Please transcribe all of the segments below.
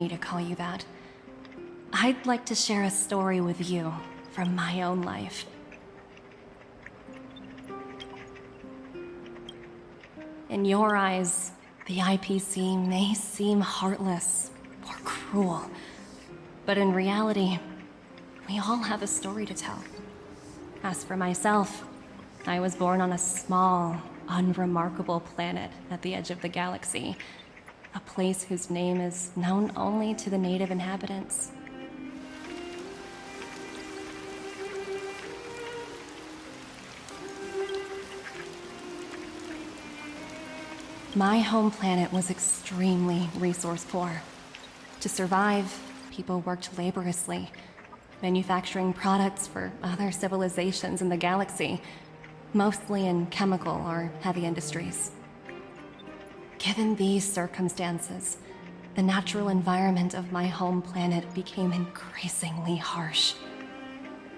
me to call you that. I'd like to share a story with you from my own life. In your eyes, the IPC may seem heartless or cruel, but in reality, we all have a story to tell. As for myself, I was born on a small, unremarkable planet at the edge of the galaxy, a place whose name is known only to the native inhabitants. My home planet was extremely resource poor. To survive, people worked laboriously, manufacturing products for other civilizations in the galaxy, mostly in chemical or heavy industries. Given these circumstances, the natural environment of my home planet became increasingly harsh.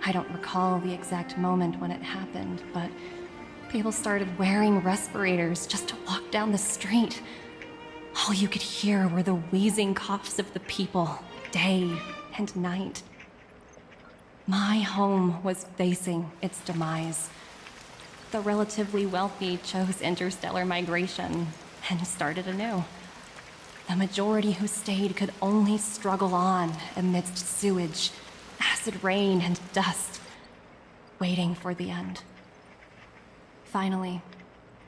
I don't recall the exact moment when it happened, but people started wearing respirators just to walk down the street. All you could hear were the wheezing coughs of the people, day and night. My home was facing its demise. The relatively wealthy chose interstellar migration and started anew. The majority who stayed could only struggle on amidst sewage, acid rain, and dust, waiting for the end. Finally,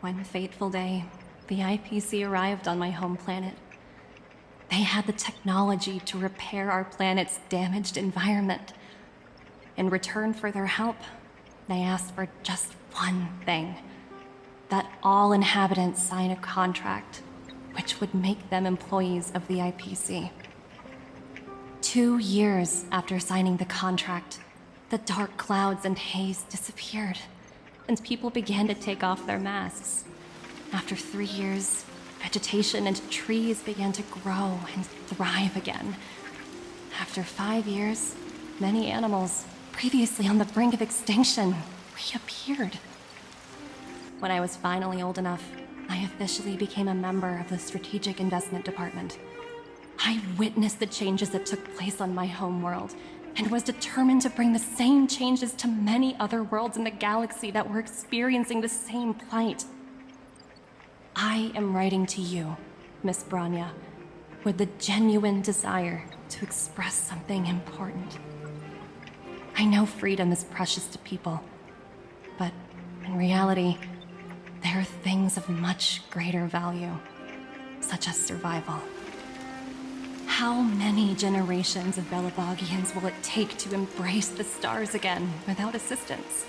one fateful day, the IPC arrived on my home planet. They had the technology to repair our planet's damaged environment. In return for their help, they asked for just one thing: that all inhabitants sign a contract which would make them employees of the IPC. 2 years after signing the contract, the dark clouds and haze disappeared, and people began to take off their masks. After 3 years, vegetation and trees began to grow and thrive again. After 5 years, many animals, previously on the brink of extinction, reappeared. When I was finally old enough, I officially became a member of the Strategic Investment Department. I witnessed the changes that took place on my home world, and was determined to bring the same changes to many other worlds in the galaxy that were experiencing the same plight. I am writing to you, Miss Bronya, with the genuine desire to express something important. I know freedom is precious to people, but in reality, there are things of much greater value, such as survival. How many generations of Belabogians will it take to embrace the stars again without assistance?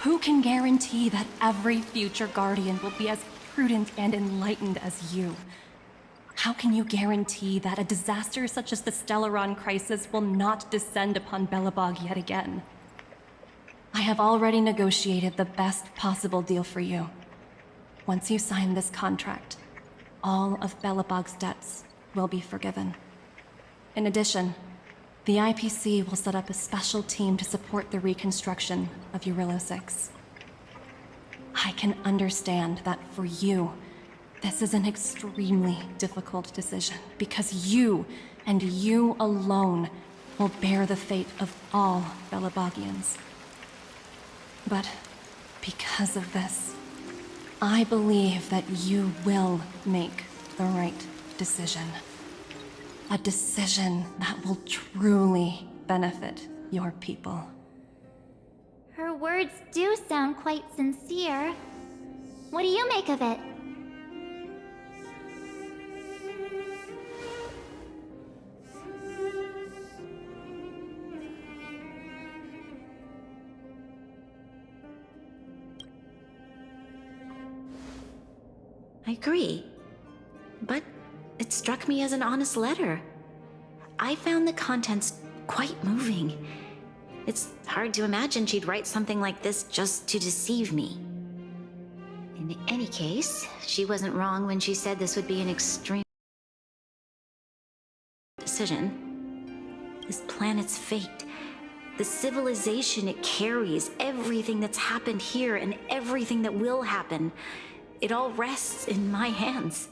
Who can guarantee that every future Guardian will be as prudent and enlightened as you? How can you guarantee that a disaster such as the Stellaron crisis will not descend upon Belobog yet again? I have already negotiated the best possible deal for you. Once you sign this contract, all of Belobog's debts will be forgiven. In addition, the IPC will set up a special team to support the reconstruction of Urilla 6. I can understand that for you, this is an extremely difficult decision, because you, and you alone, will bear the fate of all Belobogians. But because of this, I believe that you will make the right decision. A decision that will truly benefit your people. Her words do sound quite sincere. What do you make of it? I agree, but it struck me as an honest letter. I found the contents quite moving. It's hard to imagine she'd write something like this just to deceive me. In any case, she wasn't wrong when she said this would be an extreme decision. This planet's fate, the civilization it carries, everything that's happened here and everything that will happen, it all rests in my hands.